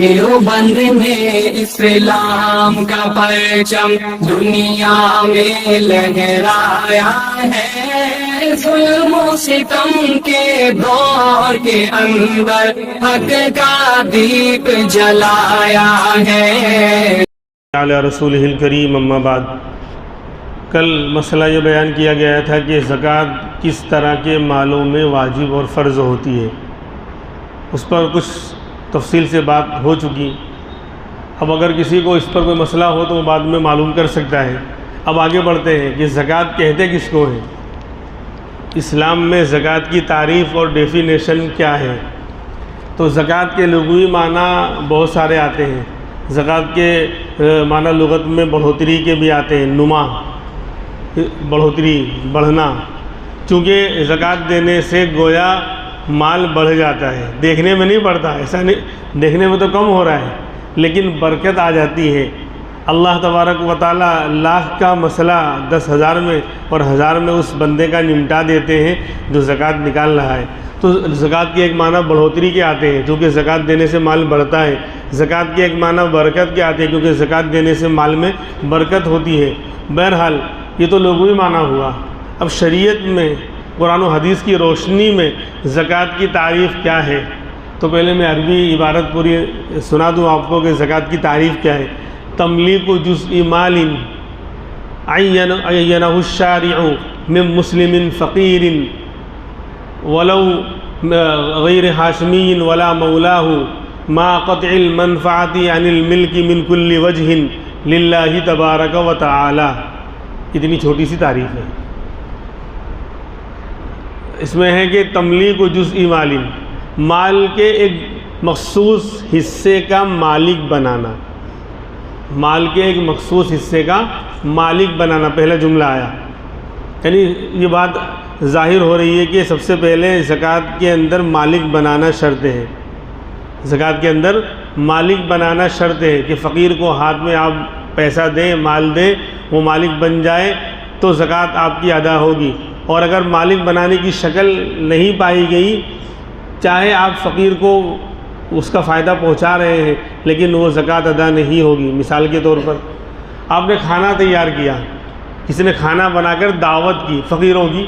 देवबंद में इस्लाम का परचम दुनिया में लहराया है। जुल्म सितम के दौर के अंदर हक का दीप जलाया है। अला रसूलिहिल करीम अम्मा बाद। कल मसला ये बयान किया गया था कि ज़कात किस तरह के मालों में वाजिब और फ़र्ज़ होती है। उस पर कुछ तफसील से बात हो चुकी। अब अगर किसी को इस पर कोई मसला हो तो वो बाद में मालूम कर सकता है। अब आगे बढ़ते हैं कि ज़कात कहते किसको हैं, इस्लाम में ज़कात की तारीफ़ और डेफिनेशन क्या है। तो ज़कात के लुग़वी माना बहुत सारे आते हैं। ज़कात के माना लुग़त में बढ़ोतरी के भी आते हैं, नुमा, बढ़ोतरी, बढ़ना। चूँकि ज़कात देने से गोया माल बढ़ जाता है, देखने में नहीं बढ़ता, ऐसा नहीं, देखने में तो कम हो रहा है लेकिन बरकत आ जाती है। अल्लाह तबारक व तआला लाख का मसला 10,000 में और 1000 में उस बंदे का निपटा देते हैं जो ज़कात निकाल रहा है। तो ज़कात के एक माना बढ़ोतरी के आते हैं क्योंकि ज़कात देने से माल बढ़ता है। ज़कात के एक माना बरकत के आते हैं क्योंकि ज़कात देने से माल में बरकत होती है। बहरहाल ये तो लुग़वी माना हुआ। अब शरीयत में कुरान और हदीस की रोशनी में ज़कात की तारीफ़ क्या है, तो पहले मैं अरबी इबारत पूरी सुना दूँ आपको कि ज़कात की तारीफ़ क्या है। तमलीकु जुज़ई मालिन अय्यनहु शारिउ मिन मुस्लिमिन फ़क़ीरिन वलौ गैर हाशमीन वला मौलाहु मा क़त्इल मनफ़अति अनिल मिल्की मिन कुल्ली वजहिन लिल्लाहि तबारक व तआला। इतनी छोटी सी तारीफ़ है। इसमें है कि तमलीक जुज़ई मालिन, माल के एक मखसूस हिस्से का मालिक बनाना, माल के एक मखसूस हिस्से का मालिक बनाना, पहला जुमला आया। यानी ये बात ज़ाहिर हो रही है कि सबसे पहले ज़कात के अंदर मालिक बनाना शर्त है। ज़कात के अंदर मालिक बनाना शर्त है कि फ़कीर को हाथ में आप पैसा दें, माल दें, वो मालिक बन जाए तो ज़कात आपकी अदा होगी। और अगर मालिक बनाने की शक्ल नहीं पाई गई, चाहे आप फ़कीर को उसका फ़ायदा पहुंचा रहे हैं लेकिन वो ज़कात अदा नहीं होगी। मिसाल के तौर पर आपने खाना तैयार किया, किसी ने खाना बनाकर दावत की फ़कीरों की,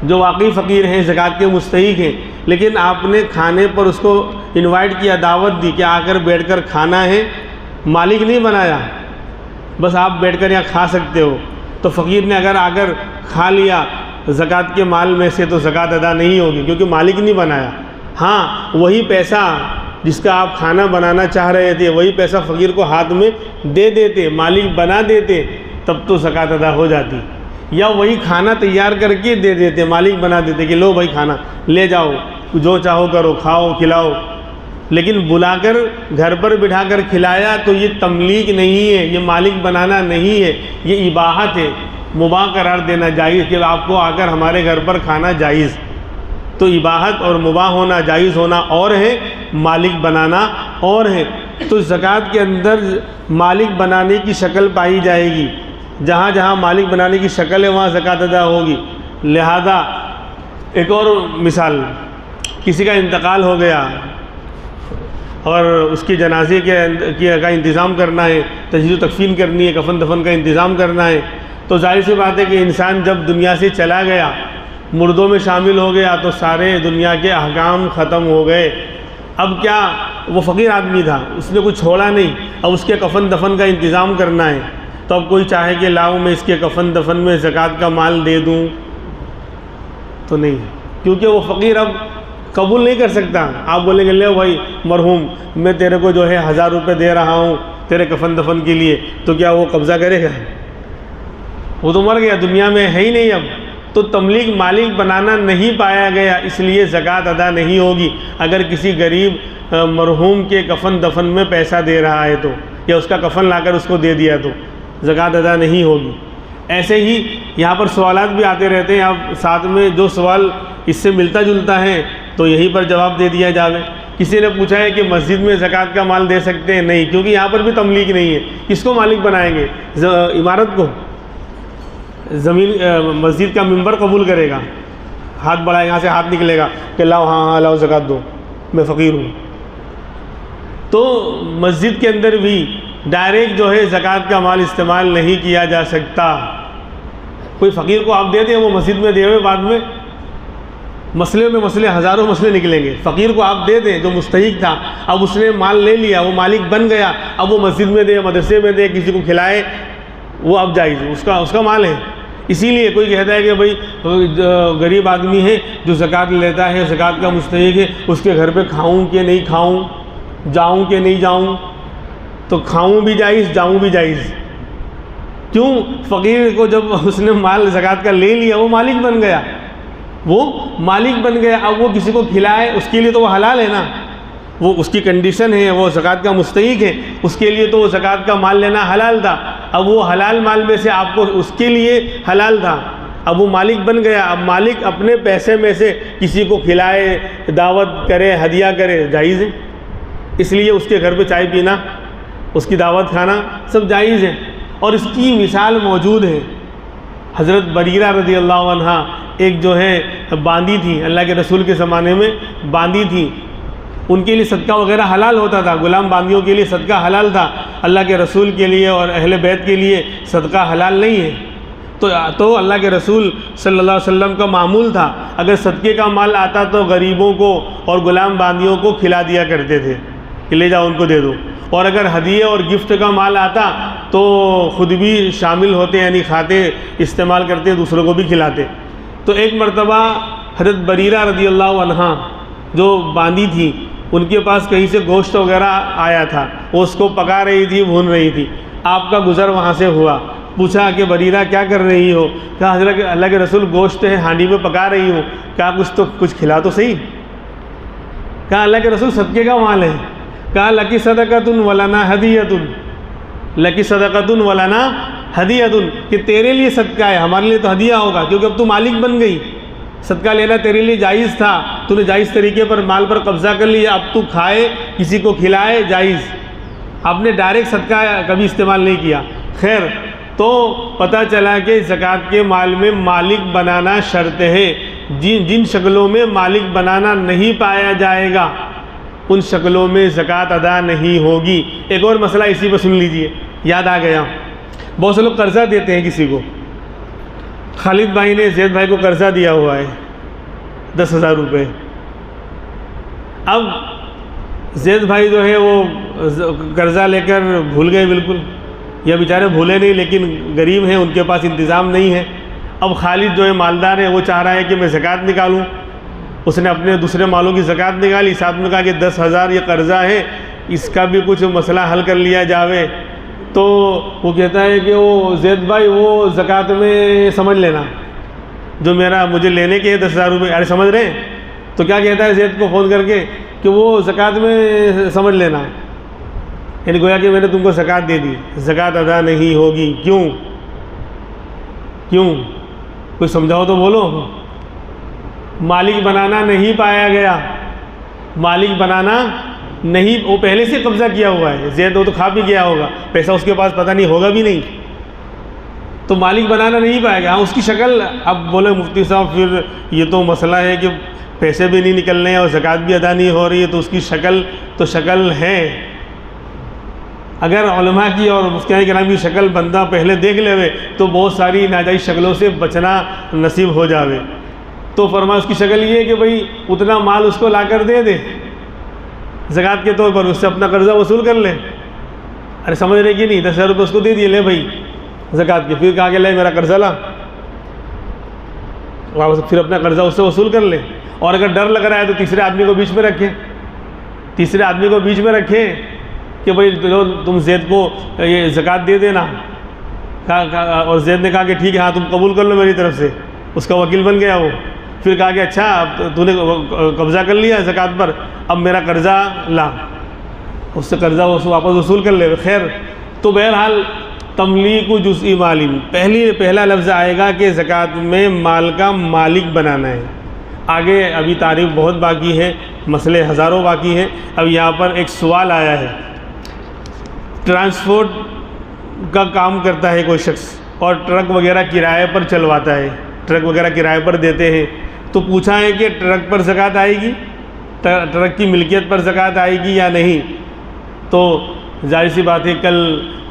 जो वाकई फ़कीर हैं, ज़कात के मुस्तहिक़ हैं, लेकिन आपने खाने पर उसको इनवाइट किया, दावत दी कि आकर बैठकर खाना है, मालिक नहीं बनाया, बस आप बैठकर यहाँ खा सकते हो। तो फ़कीर ने अगर आकर खा लिया ज़कात के माल में से तो ज़कात अदा नहीं होगी क्योंकि मालिक नहीं बनाया। हाँ, वही पैसा जिसका आप खाना बनाना चाह रहे थे वही पैसा फ़कीर को हाथ में दे देते, मालिक बना देते, तब तो ज़कात अदा हो जाती। या वही खाना तैयार करके दे देते, मालिक बना देते कि लो भाई खाना ले जाओ, जो चाहो करो, खाओ खिलाओ। लेकिन बुलाकर घर पर बिठाकर खिलाया तो ये तमलीक नहीं है, ये मालिक बनाना नहीं है, ये इबाहत है, मुबाह करार देना जायज़ कि आपको आकर हमारे घर पर खाना जायज़। तो इबाहत और मुबाह होना, जायज़ होना और है, मालिक बनाना और है। तो ज़कात के अंदर मालिक बनाने की शक्ल पाई जाएगी। जहाँ जहाँ मालिक बनाने की शक्ल है वहाँ ज़कात अदा होगी। लिहाजा एक और मिसाल, किसी का इंतकाल हो गया और उसके जनाजे का इंतज़ाम करना है, तजहीज़ तकफ़ीन करनी है, कफ़न दफन का इंतज़ाम करना है, तो जाहिर सी बात है कि इंसान जब दुनिया से चला गया, मुर्दों में शामिल हो गया तो सारे दुनिया के अहकाम ख़त्म हो गए। अब क्या, वो फ़कीर आदमी था, उसने कुछ छोड़ा नहीं, अब उसके कफ़न दफन का इंतज़ाम करना है। तो अब कोई चाहे कि लाओ मैं इसके कफ़न दफन में ज़कात का माल दे दूँ, तो नहीं, क्योंकि वो फ़कीर अब कबूल नहीं कर सकता। आप बोलेंगे ले भाई मरहूम, मैं तेरे को जो है 1000 रुपये दे रहा हूँ तेरे कफ़न दफन के लिए, तो क्या वो कब्ज़ा करेगा? वो तो मर गया, दुनिया में है ही नहीं अब। तो तमलीक, मालिक बनाना नहीं पाया गया, इसलिए ज़कात अदा नहीं होगी। अगर किसी गरीब मरहूम के कफ़न दफन में पैसा दे रहा है तो, या उसका कफ़न लाकर उसको दे दिया तो ज़कात अदा नहीं होगी। ऐसे ही यहाँ पर सवालात भी आते रहते हैं। अब साथ में जो सवाल इससे मिलता जुलता है तो यहीं पर जवाब दे दिया जावे। किसी ने पूछा है कि मस्जिद में ज़कात का माल दे सकते हैं? नहीं, क्योंकि यहाँ पर भी तमलीक नहीं है। किसको मालिक बनाएंगे? इमारत को? ज़मीन, मस्जिद का मिंबर कबूल करेगा? हाथ बढ़ाएगा, यहाँ से हाथ निकलेगा कि लाओ, हाँ हाँ लाओ ज़कात दो, मैं फ़कीर हूँ। तो मस्जिद के अंदर भी डायरेक्ट जो है ज़कात का माल इस्तेमाल नहीं किया जा सकता। कोई फ़कीर को आप दे दें, वो मस्जिद में दे हुए, बाद में मसले में मसले, हज़ारों मसले निकलेंगे। फ़कीर को आप दे दें जो मुस्तहिक था, अब उसने माल ले लिया, वो मालिक बन गया, अब वो मस्जिद में दे, मदरसे में दे, किसी को खिलाए, वो अब जायज़, उसका माल है। इसीलिए कोई कहता है कि भाई गरीब आदमी है जो ज़कात लेता है, ज़कात का मुस्तहिक है, उसके घर पे खाऊं कि नहीं खाऊं, जाऊं कि नहीं जाऊं, तो खाऊं भी जायज़, जाऊं भी जायज़। क्यों? फ़कीर को जब उसने माल ज़कात का ले लिया, वो मालिक बन गया, वो मालिक बन गया। अब वो किसी को खिलाए, उसके लिए तो वो हलाल है ना, वो उसकी कंडीशन है, वो ज़कात का मुस्तहिक है, उसके लिए तो वो ज़कात का माल लेना हलाल था। अब वो हलाल माल में से आपको, उसके लिए हलाल था, अब वो मालिक बन गया। अब मालिक अपने पैसे में से किसी को खिलाए, दावत करे, हदिया करे, जायज़ है। इसलिए उसके घर पे चाय पीना, उसकी दावत खाना सब जायज़ है। और इसकी मिसाल मौजूद है। हज़रत बरीरा रज़ी अल्लाह अन्हा एक जो है बांदी थी, अल्लाह के रसूल के ज़माने में बांदी थी, उनके लिए सदका वगैरह हलाल होता था, गुलाम बांदियों के लिए सदका हलाल था। अल्लाह के रसूल के लिए और अहले बैत के लिए सदका हलाल नहीं है। तो अल्लाह के रसूल सल्लल्लाहु अलैहि वसल्लम का मामूल था, अगर सदक़े का माल आता तो गरीबों को और गुलाम बांदियों को खिला दिया करते थे कि ले जाओ उनको दे दो। और अगर हदिये और गिफ्ट का माल आता तो ख़ुद भी शामिल होते, यानी खाते, इस्तेमाल करते, दूसरों को भी खिलाते। तो एक मरतबा हज़रत बरीरा रज़ी अल्लाह अन्हा जो बांदी थी, उनके पास कहीं से गोश्त वगैरह आया था, वो उसको पका रही थी, भून रही थी। आपका गुज़र वहाँ से हुआ, पूछा कि बरीरा क्या कर रही हो? कहा हज़रत अल्लाह के रसूल गोश्त है, हांडी में पका रही हूँ। कहा कुछ खिला तो सही। कहा अल्लाह के रसूल सदक़े का माल है। कहा लकी सदक़तुन वलना हदियतुन, लकी सदक़तुन वलना हदियतुन, कि तेरे लिए सदका है, हमारे लिए तो हदिया होगा, क्योंकि अब तू मालिक बन गई। सदका लेना तेरे लिए जायज़ था, तूने जायज़ तरीके पर माल पर कब्ज़ा कर लिया, अब तू खाए, किसी को खिलाए, जायज़। आपने डायरेक्ट सदका कभी इस्तेमाल नहीं किया। खैर, तो पता चला कि ज़कात के माल में मालिक बनाना शर्त है। जिन शक्लों में मालिक बनाना नहीं पाया जाएगा, उन शक्लों में ज़कात अदा नहीं होगी। एक और मसला इसी पर सुन लीजिए, याद आ गया। बहुत से लोग कर्ज़ा देते हैं किसी को। खालिद भाई ने ज़ैद भाई को कर्ज़ा दिया हुआ है 10,000 रुपये। अब ज़ैद भाई जो है वो कर्ज़ा लेकर भूल गए बिल्कुल, या बेचारे भूले नहीं लेकिन गरीब हैं, उनके पास इंतज़ाम नहीं है। अब खालिद जो है मालदार है, वो चाह रहा है कि मैं ज़कात निकालूं। उसने अपने दूसरे मालों की ज़कात निकाली, साथ में कहा कि 10,000 ये कर्ज़ा है, इसका भी कुछ मसला हल कर लिया जावे। तो वो कहता है कि वो ज़ैद भाई वो ज़कात में समझ लेना, जो मुझे लेने के 10,000 रुपये, अरे समझ रहे हैं? तो क्या कहता है ज़ैद को फ़ोन करके कि वो ज़कात में समझ लेना, यानी गोया कि मैंने तुमको ज़कात दे दी, ज़कात अदा नहीं होगी। क्यों? कोई समझाओ तो बोलो। मालिक बनाना नहीं पाया गया, मालिक बनाना नहीं, वो पहले से कब्ज़ा किया हुआ है। ज़ैद वो तो खा भी गया होगा, पैसा उसके पास पता नहीं होगा भी नहीं, तो मालिक बनाना नहीं पाएगा। हाँ, उसकी शक्ल, अब बोले मुफ्ती साहब फिर ये तो मसला है कि पैसे भी नहीं निकल रहे हैं और ज़कात भी अदा नहीं हो रही है, तो उसकी शक्ल है। अगर उलमा की और मुफ्ती कराम की शक्ल बंदा पहले देख लेवे तो बहुत सारी नाजायज़ शक्लों से बचना नसीब हो जावे। तो फरमा उसकी शक्ल ये है कि भाई उतना माल उसको लाकर दे दे ज़कात के तौर पर, उससे अपना कर्ज़ा वसूल कर ले। अरे समझ रहे कि नहीं? 10,000 रुपये उसको दे दिए, ले भाई ज़कात के। फिर कहा कि ले मेरा कर्ज़ा ला, वापस फिर अपना कर्ज़ा उससे वसूल कर ले। और अगर डर लग रहा है तो तीसरे आदमी को बीच में रखें, कि भाई तुम ज़ैद को ये ज़कात दे देना। और ज़ैद ने कहा कि ठीक है, हाँ तुम कबूल कर लो मेरी तरफ से, उसका वकील बन गया वो। फिर कहा कि अच्छा अब तूने कब्ज़ा कर लिया ज़कात पर, अब मेरा कर्ज़ा ला, उससे कर्ज़ा वापस वसूल कर ले। खैर, तो बहरहाल तमलीक जुज़ई मालिन, पहला लफ्ज़ आएगा कि ज़कात में माल का मालिक बनाना है। आगे अभी तारीफ़ बहुत बाकी है, मसले हज़ारों बाकी हैं। अब यहाँ पर एक सवाल आया है, ट्रांसपोर्ट का काम करता है कोई शख्स और ट्रक वगैरह किराए पर चलवाता है, ट्रक वगैरह किराए पर देते हैं, तो पूछा है कि ट्रक पर ज़कात आएगी, ट्रक की मिल्कियत पर ज़कात आएगी या नहीं। तो जाहिर सी बात है कल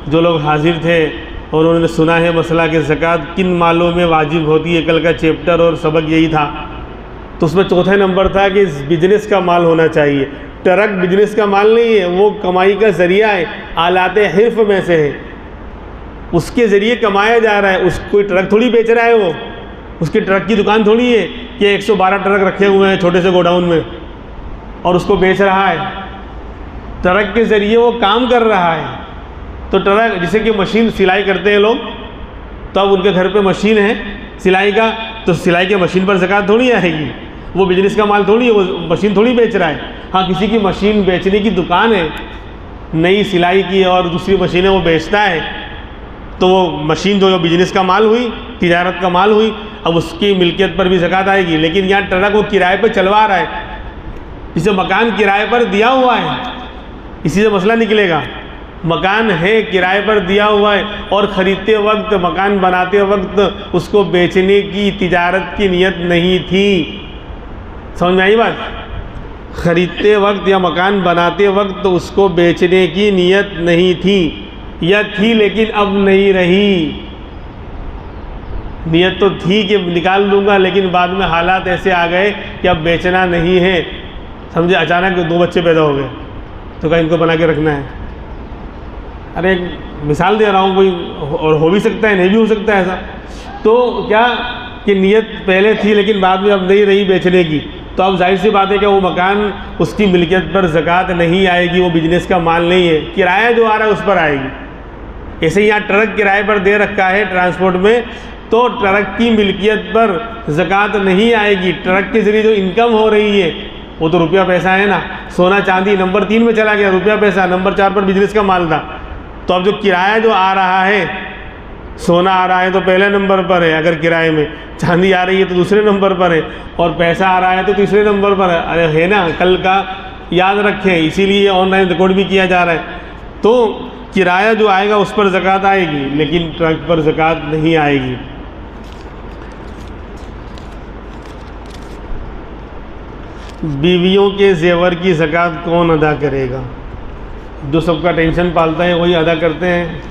जो लोग हाजिर थे और उन्होंने सुना है मसला कि ज़कात किन मालों में वाजिब होती है, कल का चैप्टर और सबक यही था। तो उसमें चौथा नंबर था कि बिजनेस का माल होना चाहिए। ट्रक बिजनेस का माल नहीं है, वो कमाई का ज़रिया है, आलाते हिर्फ में से है, उसके ज़रिए कमाया जा रहा है। कोई ट्रक थोड़ी बेच रहा है, वो उसके ट्रक की दुकान थोड़ी है कि 112 ट्रक रखे हुए हैं छोटे से गोडाउन में और उसको बेच रहा है। ट्रक के ज़रिए वो काम कर रहा है। तो ट्रक जैसे कि मशीन सिलाई करते हैं लोग, तो अब उनके घर पे मशीन है सिलाई का, तो सिलाई के मशीन पर ज़कात थोड़ी आएगी, वो बिजनेस का माल थोड़ी है, वो मशीन थोड़ी बेच रहा है। हाँ, किसी की मशीन बेचने की दुकान है, नई सिलाई की और दूसरी मशीनें वो बेचता है, तो वो मशीन जो बिजनेस का माल हुई, तिजारत का माल हुई, अब उसकी मिल्कियत पर भी ज़कात आएगी। लेकिन यहाँ ट्रक वो किराए पर चलवा रहा है, इसे मकान किराए पर दिया हुआ है, इसी से मसला निकलेगा। मकान है, किराए पर दिया हुआ है और ख़रीदते वक्त, मकान बनाते वक्त उसको बेचने की, तिजारत की नीयत नहीं थी। समझ में आई बात? ख़रीदते वक्त या मकान बनाते वक्त उसको बेचने की नीयत नहीं थी, या थी लेकिन अब नहीं रही। नीयत तो थी कि निकाल लूँगा, लेकिन बाद में हालात ऐसे आ गए कि अब बेचना नहीं है। समझे, अचानक 2 बच्चे पैदा हो गए, तो क्या इनको बना के रखना है? अरे एक मिसाल दे रहा हूँ, कोई और हो भी सकता है, नहीं भी हो सकता है ऐसा। तो क्या कि नीयत पहले थी लेकिन बाद में अब नहीं रही बेचने की, तो अब जाहिर सी बात है कि वो मकान, उसकी मिल्कियत पर ज़कात नहीं आएगी, वो बिजनेस का माल नहीं है, किराया जो आ रहा है उस पर आएगी। ऐसे ही यहाँ ट्रक किराए पर दे रखा है ट्रांसपोर्ट में, तो ट्रक की मिल्कियत पर ज़कात नहीं आएगी। ट्रक के ज़रिए जो इनकम हो रही है वो तो रुपया पैसा है ना। सोना चांदी नंबर 3 में चला गया, रुपया पैसा नंबर 4 पर बिजनेस का माल था। तो अब जो किराया जो आ रहा है, सोना आ रहा है तो पहले नंबर पर है, अगर किराए में चांदी आ रही है तो दूसरे नंबर पर है, और पैसा आ रहा है तो तीसरे नंबर पर है। अरे है ना, कल का याद रखें, इसीलिए ऑनलाइन रिकॉर्ड भी किया जा रहा है। तो किराया जो आएगा उस पर ज़कात आएगी, लेकिन ट्रक पर ज़कात नहीं आएगी। बीवियों के ज़ेवर की ज़कात कौन अदा करेगा? जो सबका टेंशन पालता है वही अदा करते हैं।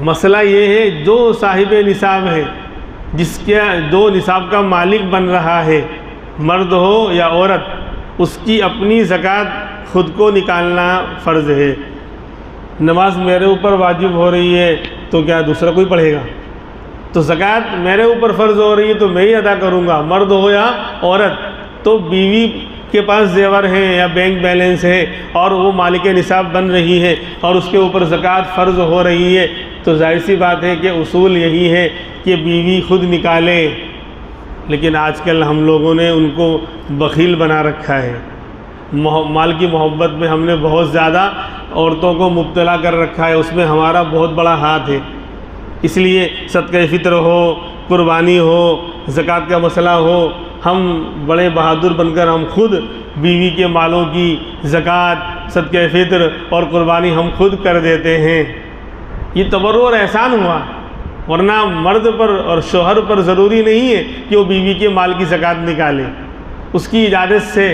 मसला ये है, जो साहिब निसाब है, जिसके जो निसाब का मालिक बन रहा है, मर्द हो या औरत, उसकी अपनी ज़कात खुद को निकालना फ़र्ज़ है। नमाज मेरे ऊपर वाजिब हो रही है तो क्या दूसरा कोई पढ़ेगा? तो ज़कात मेरे ऊपर फ़र्ज़ हो रही है तो मैं ही अदा करूँगा, मर्द हो या औरत। तो बीवी के पास ज़ेवर है या बैंक बैलेंस है और वो मालिक निसाब बन रही है और उसके ऊपर ज़कात फ़र्ज़ हो रही है, तो जाहिर सी बात है कि उसूल यही है कि बीवी खुद निकाले। लेकिन आजकल हम लोगों ने उनको बखील बना रखा है। माल की मोहब्बत में हमने बहुत ज़्यादा औरतों को मुब्तला कर रखा है, उसमें हमारा बहुत बड़ा हाथ है। इसलिए सदक़े फ़ित्र हो, कुर्बानी हो, ज़कात का मसला हो, हम बड़े बहादुर बनकर हम खुद बीवी के मालों की ज़कात, सदक़े फ़ित्र और कुर्बानी हम खुद कर देते हैं। ये तबर्रुअ और एहसान हुआ, वरना मर्द पर और शोहर पर ज़रूरी नहीं है कि वो बीवी के माल की ज़कात निकाले, उसकी इजाज़त से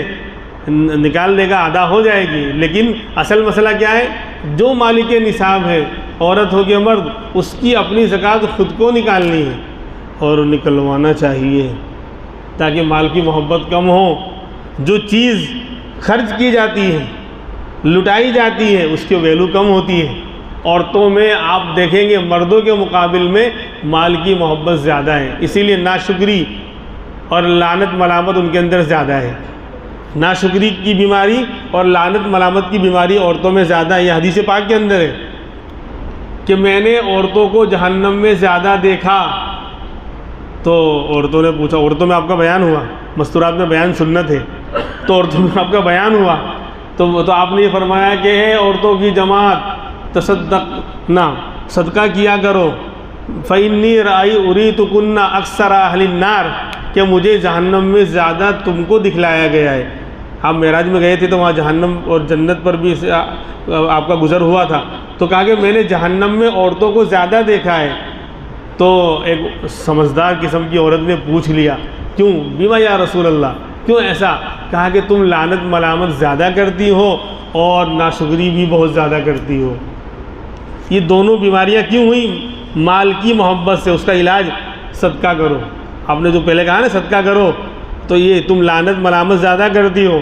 निकाल देगा, अदा हो जाएगी। लेकिन असल मसला क्या है, जो मालिक निसाब है, औरत हो के मर्द, उसकी अपनी ज़कात खुद को निकालनी है और निकलवाना चाहिए, ताकि माल की मोहब्बत कम हो। जो चीज़ खर्च की जाती है, लुटाई जाती है, उसकी वैल्यू कम होती है। औरतों में आप देखेंगे मर्दों के मुकाबिल में माल की मोहब्बत ज़्यादा है, इसीलिए नाशुक्री और लानत मलामत उनके अंदर ज़्यादा है। नाशुक्री की बीमारी और लानत मलामत की बीमारी औरतों में ज़्यादा है। यह हदीस पाक के अंदर है कि मैंने औरतों को जहन्नम में ज़्यादा देखा। तो औरतों ने पूछा, औरतों में आपका बयान हुआ, मस्तूरात में बयान सुन्नत है, तो औरतों में आपका बयान हुआ, तो आपने ये फरमाया कि है औरतों की जमात, तसद्दक ना, सदका किया करो, फ़इन्नी राई उरीतुकुन्ना अक्सर अहलिन नार, कि मुझे जहन्नम में ज़्यादा तुमको दिखलाया गया है। आप मेराज में गए थे तो वहाँ जहन्नम और जन्नत पर भी आपका गुज़र हुआ था, तो कहा कि मैंने जहन्नम में औरतों को ज़्यादा देखा है। तो एक समझदार किस्म की औरत ने पूछ लिया, क्यों? बीमा या रसूल अल्लाह, क्यों ऐसा? कहा कि तुम लानत मलामत ज़्यादा करती हो और नाशुक्री भी बहुत ज़्यादा करती हो। ये दोनों बीमारियां क्यों हुई? माल की मोहब्बत से। उसका इलाज सदका करो। आपने जो पहले कहा ना सदका करो, तो ये तुम लानत मलामत ज़्यादा करती हो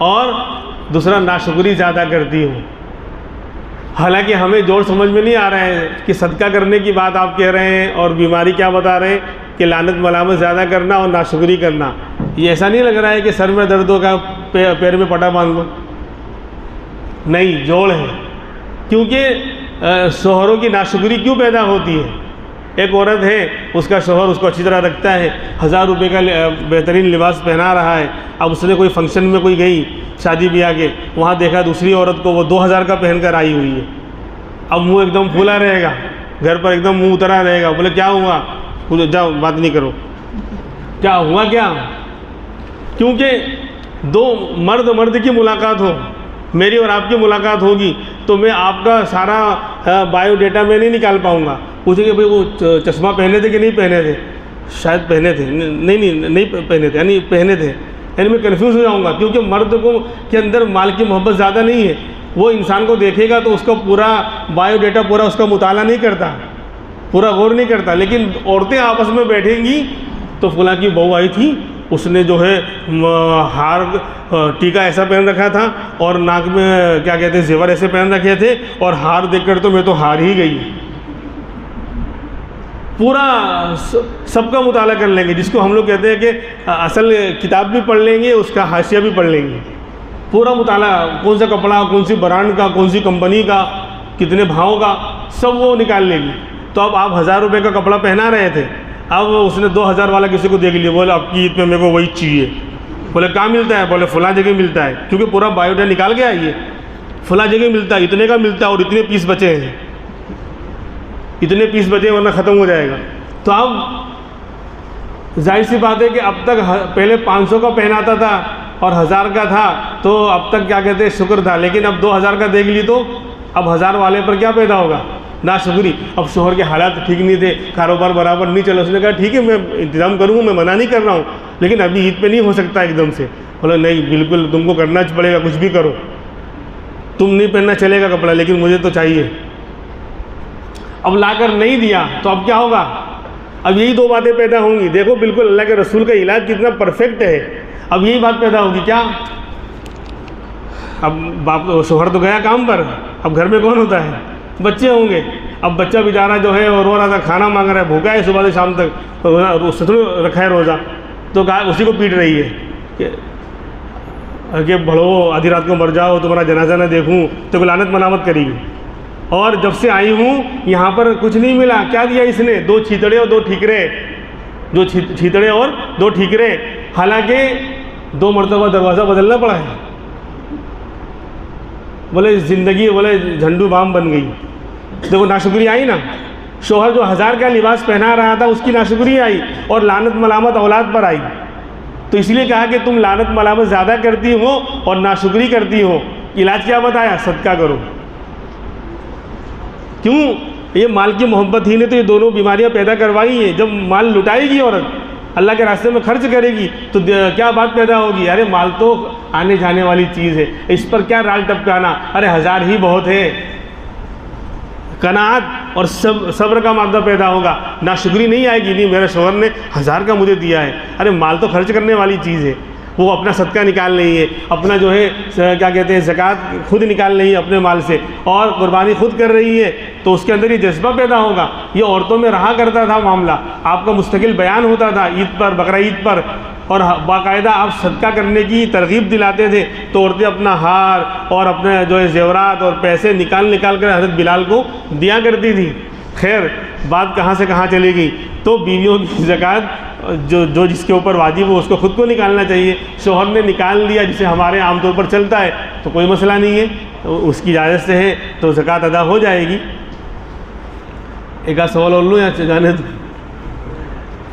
और दूसरा नाशुक्री ज़्यादा करती हो। हालांकि हमें जोड़ समझ में नहीं आ रहा है कि सदका करने की बात आप कह रहे हैं और बीमारी क्या बता रहे हैं कि लानत मलामत ज़्यादा करना और नाशुक्री करना। ये ऐसा नहीं लग रहा है कि सर में दर्द होगा पैर में पटा बांध लो, नहीं, जोड़ है। क्योंकि शोहरों की नाशुक्री क्यों पैदा होती है? एक औरत है, उसका शोहर उसको अच्छी तरह रखता है, 1000 रुपये का बेहतरीन लिबास पहना रहा है। अब उसने कोई फंक्शन में कोई गई शादी ब्याह के, वहाँ देखा दूसरी औरत को वो 2000 का पहन कर आई हुई है। अब मुंह एकदम फूला रहेगा, घर पर एकदम मुंह उतरा रहेगा। बोले क्या हुआ? बोले जाओ बात नहीं करो। क्या हुआ क्या? क्योंकि दो मर्द की मुलाकात हो, मेरी और आपकी मुलाकात होगी, तो मैं आपका सारा बायोडेटा में नहीं निकाल पाऊँगा। पूछेंगे भाई वो चश्मा पहने थे कि नहीं पहने थे? शायद पहने थे, नहीं पहने थे, यानी पहने थे, यानी मैं कन्फ्यूज़ हो जाऊँगा। क्योंकि मर्द को के अंदर माल की मोहब्बत ज़्यादा नहीं है। वो इंसान को देखेगा तो उसका पूरा बायोडेटा पूरा उसका मुताला नहीं करता, पूरा गौर नहीं करता। लेकिन औरतें आपस में बैठेंगी तो फलां की बहू आई थी, उसने जो है हार टीका ऐसा पहन रखा था और नाक में क्या कहते हैं जेवर ऐसे पहन रखे थे, और हार देखकर तो मैं तो हार ही गई। पूरा सबका मुताला कर लेंगे, जिसको हम लोग कहते हैं कि असल किताब भी पढ़ लेंगे, उसका हाशिया भी पढ़ लेंगे। पूरा मुताला, कौन सा कपड़ा, कौन सी ब्रांड का, कौन सी कंपनी का, कितने भाव का, सब वो निकाल लेगी। तो अब आप 1000 रुपये का कपड़ा पहना रहे थे, अब उसने 2000 वाला किसी को देख लिया, बोले आपकी ईद पे मेरे को वही चाहिए। बोले कहाँ मिलता है? बोले फलां जगह मिलता है। क्योंकि पूरा बायोडेटा निकाल के आइए, फलां जगह मिलता है, इतने का मिलता है और इतने पीस बचे हैं, इतने पीस बचे वरना ख़त्म हो जाएगा। तो अब जाहिर सी बात है कि अब तक पहले 500 का पहनाता था और 1000 का था, तो अब तक क्या कहते हैं शुक्र था। लेकिन अब 2000 का देख ली तो अब 1000 वाले पर क्या पैदा होगा? नाशुक्री। अब शोहर के हालात ठीक नहीं थे, कारोबार बराबर नहीं चला। उसने कहा ठीक है मैं इंतज़ाम करूँगा, मैं मना नहीं कर रहा हूँ, लेकिन अभी ईद पे नहीं हो सकता एकदम से। बोला नहीं, बिल्कुल तुमको करना पड़ेगा, कुछ भी करो, तुम नहीं पहनना चलेगा कपड़ा, लेकिन मुझे तो चाहिए। अब लाकर नहीं दिया तो अब क्या होगा? अब यही दो बातें पैदा होंगी। देखो बिल्कुल अल्लाह के रसूल का इलाज कितना परफेक्ट है। अब यही बात पैदा होगी क्या? अब बाप शोहर तो गया काम पर, अब घर में कौन होता है? बच्चे होंगे। अब बच्चा बेचारा जो है रो रहा था, खाना मांग रहा है, भूखा है सुबह से शाम तक, उससे थोड़ी रखा है रोज़ा, तो कहा उसी को पीट रही है कि बढ़ो आधी रात को मर जाओ, तुम्हारा जनाजा ना देखूं, तो लानत मलामत करेगी। और जब से आई हूँ यहाँ पर कुछ नहीं मिला। क्या दिया इसने? 2 छीतड़े और 2 ठीकरे, 2 छीतड़े और 2 ठीकरे। हालांकि 2 मरतबा दरवाज़ा बदलना पड़ा है। बोले ज़िंदगी बोले झंडू बाम बन गई। देखो नाशुक्री आई ना। शोहर जो 1000 का लिबास पहना रहा था उसकी नाशुक्री आई और लानत मलामत औलाद पर आई। तो इसलिए कहा कि तुम लानत मलामत ज़्यादा करती हो और नाशुक्री करती हो। इलाज क्या बताया? सदका करो। क्यों? ये माल की मोहब्बत ही ने तो ये दोनों बीमारियां पैदा करवाई हैं। जब माल लुटाएगी औरत, अल्लाह के रास्ते में खर्च करेगी, तो क्या बात पैदा होगी? अरे माल तो आने जाने वाली चीज़ है, इस पर क्या राल टपकाना? अरे 1000 ही बहुत है। कनात और सब्र का मादा पैदा होगा, नाशुक्री नहीं आएगी। नहीं मेरे शोहर ने 1000 का मुझे दिया है, अरे माल तो खर्च करने वाली चीज़ है। वो अपना सदका निकाल रही है, अपना जो है क्या कहते हैं ज़कात खुद निकाल रही है अपने माल से, और कुर्बानी खुद कर रही है, तो उसके अंदर ये जज्बा पैदा होगा। ये औरतों में रहा करता था मामला, आपका मुस्तकिल बयान होता था ईद पर, बकरा ईद पर, और बाकायदा आप सदका करने की तरगीब दिलाते थे। तो औरतें अपना हार और अपने जो है जेवरात और पैसे निकाल कर हज़रत बिलाल को दिया करती थी। खैर बात कहाँ से कहाँ चली गई। तो बीवियों की ज़कात जो जिसके ऊपर वाजिब हो उसको ख़ुद को निकालना चाहिए। शोहर ने निकाल लिया, जिसे हमारे आमतौर पर चलता है, तो कोई मसला नहीं है, तो उसकी इजाज़त से है तो ज़कात अदा हो जाएगी। एक आध सवाल और लूँ या जाने दो?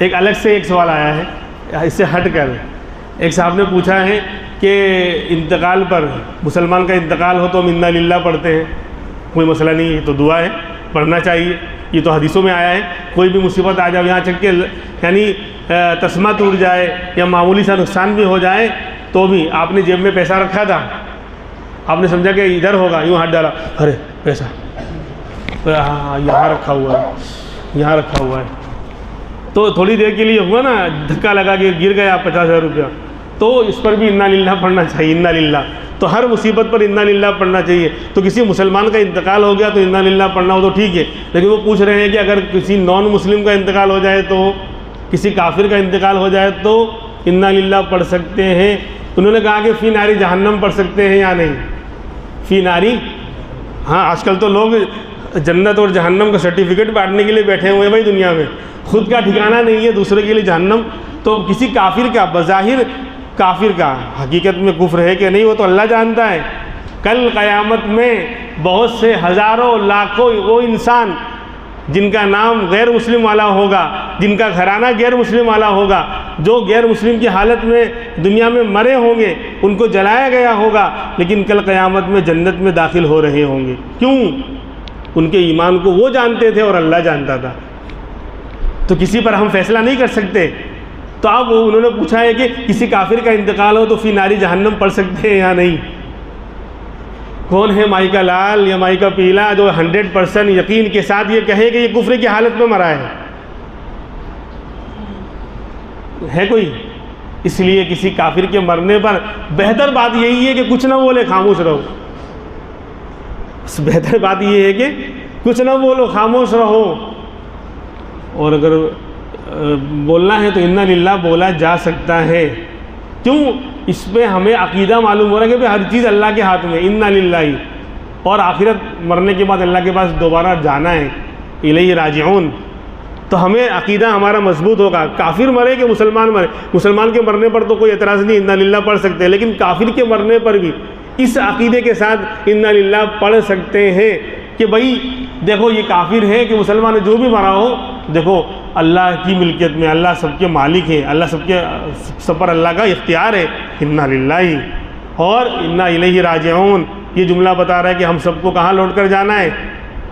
एक अलग से एक सवाल आया है इससे हट कर। एक साहब ने पूछा है कि इंतकाल पर, मुसलमान का इंतकाल हो तो हम इन्ना लिल्लाह पढ़ते हैं, कोई मसला नहीं है, तो दुआ है, पढ़ना चाहिए। ये तो हदीसों में आया है, कोई भी मुसीबत आ जाए, यहाँ तक के यानी तस्मा टूट जाए या मामूली सा नुकसान भी हो जाए तो भी आपने जेब में पैसा रखा था, आपने समझा कि इधर होगा, यूँ हाथ डाला, अरे पैसा हाँ यहाँ रखा हुआ है, यहाँ रखा हुआ है, तो थोड़ी देर के लिए हुआ ना धक्का लगा के गिर गया 50,000 रुपया, तो इस पर भी इन्ना लिल्लाह पढ़ना चाहिए, इन्ना लिल्लाह। तो हर मुसीबत पर इन्ना लिल्लाह पढ़ना चाहिए। तो किसी मुसलमान का इंतकाल हो गया तो इन्ना लिल्लाह पढ़ना हो तो ठीक है, लेकिन वो पूछ रहे हैं कि अगर किसी नॉन मुस्लिम का इंतकाल हो जाए, तो किसी काफिर का इंतकाल हो जाए तो इन्ना लिल्लाह पढ़ सकते हैं। उन्होंने कहा कि फ़ी नारी जहन्नम पढ़ सकते हैं या नहीं, फ़ी नारी, हाँ आजकल तो लोग जन्नत और जहन्नम का सर्टिफिकेट बांटने के लिए बैठे हुए हैं भाई दुनिया में, खुद का ठिकाना नहीं है, दूसरे के लिए जहन्नम। तो किसी काफिर का, बज़ाहिर काफिर का, हकीकत में कुफ्र है कि नहीं वो तो अल्लाह जानता है। कल क़यामत में बहुत से हज़ारों लाखों वो इंसान जिनका नाम गैर मुस्लिम वाला होगा, जिनका घराना गैर मुस्लिम वाला होगा, जो गैर मुस्लिम की हालत में दुनिया में मरे होंगे, उनको जलाया गया होगा, लेकिन कल क़यामत में जन्नत में दाखिल हो रहे होंगे। क्यों? उनके ईमान को वो जानते थे और अल्लाह जानता था। तो किसी पर हम फैसला नहीं कर सकते। तो अब उन्होंने पूछा है कि किसी काफिर का इंतकाल हो तो फ़ी नारी जहन्नम पढ़ सकते हैं या नहीं। कौन है माई का लाल या माई का पीला जो 100% यकीन के साथ ये कहे कि ये कुफ्र की हालत में मरा है कोई? इसलिए किसी काफिर के मरने पर बेहतर बात यही है कि कुछ ना बोले, खामोश रहो। बेहतर बात ये है कि कुछ ना बोलो, खामोश रहो। और अगर बोलना है तो इन्ना लिल्लाह बोला जा सकता है। क्यों? इस पे हमें अकीदा मालूम हो रहा है कि हर चीज़ अल्लाह के हाथ में, इन्ना लिल्लाही, और आखिरत मरने के बाद अल्लाह के पास दोबारा जाना है, इलैहि राजिऊन। तो हमें अकीदा हमारा मजबूत होगा। काफिर मरे कि मुसलमान मरे, मुसलमान के मरने पर तो कोई एतराज़ नहीं, इन्ना लिल्लाह पढ़ सकते हैं, लेकिन काफिर के मरने पर भी इस अकीदे के साथ इन्ना लिल्लाह पढ़ सकते हैं कि भाई देखो ये काफिर है कि मुसलमान जो भी मरा हो, देखो अल्लाह की मिल्कियत में, अल्लाह सबके मालिक है, अल्लाह सब पर अल्लाह का इख्तियार है, इन्ना लिल्लाही और इन्ना इलैहि राजिऊन। ये जुमला बता रहा है कि हम सबको कहाँ लौट कर जाना है,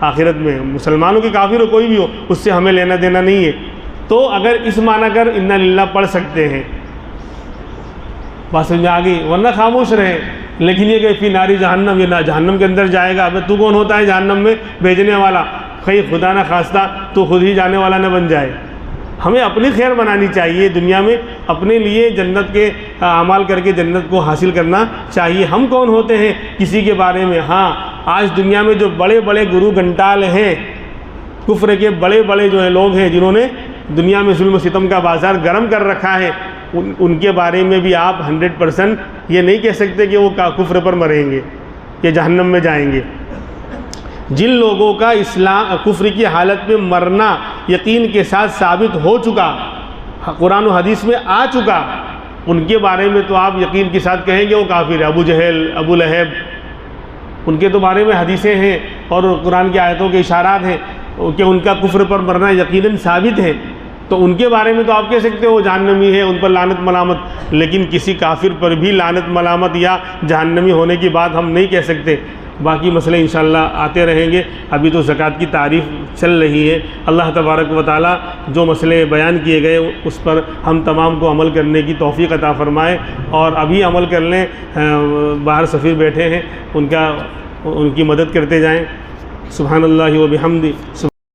आखिरत में। मुसलमानों की काफिर हो कोई भी हो, उससे हमें लेना देना नहीं है। तो अगर इस माना कर इन्ना लिल्लाह पढ़ सकते हैं, बात समझ आ गई, वरना खामोश रहे। लेकिन ये कि फ़ी नारी जहन्नम, ये ना जहन्नम के अंदर जाएगा, अब तू कौन होता है जहन्नम में भेजने वाला? कहीं खुदा ना खास्ता तो खुद ही जाने वाला न बन जाए। हमें अपनी खैर बनानी चाहिए, दुनिया में अपने लिए जन्नत के अमाल करके जन्नत को हासिल करना चाहिए। हम कौन होते हैं किसी के बारे में? हाँ, आज दुनिया में जो बड़े बड़े गुरु घंटाल हैं, कुफ्र के बड़े बड़े जो है लोग हैं, जिन्होंने दुनिया में जुल्म सितम का बाज़ार गर्म कर रखा है, उनके बारे में भी आप 100% ये नहीं कह सकते कि वो कुफ्र पर मरेंगे या जहन्नम में जाएंगे। जिन लोगों का इस्लाम कुफ्र की हालत में मरना यकीन के साथ साबित हो चुका, कुरान और हदीस में आ चुका, उनके बारे में तो आप यकीन के साथ कहेंगे वो काफिर है। अबू जहल, अबू लहब, उनके तो बारे में हदीसें हैं और कुरान की आयतों के इशारात हैं कि उनका कुफ्र पर मरना यकीनन साबित है। तो उनके बारे में तो आप कह सकते हो जहन्नमी है, उन पर लानत मलामत, लेकिन किसी काफिर पर भी लानत मलामत या जहन्नमी होने की बात हम नहीं कह सकते। बाकी मसले इंशाअल्लाह आते रहेंगे। अभी तो ज़कात की तारीफ़ चल रही है। अल्लाह तबारक व तआला जो मसले बयान किए गए उस पर हम तमाम को अमल करने की तौफ़ीक़ अता फ़रमाए, और अभी अमल कर लें। बाहर सफ़ीर बैठे हैं, उनकी मदद करते जाएँ। सुब्हानल्लाहि व बिहम्दी।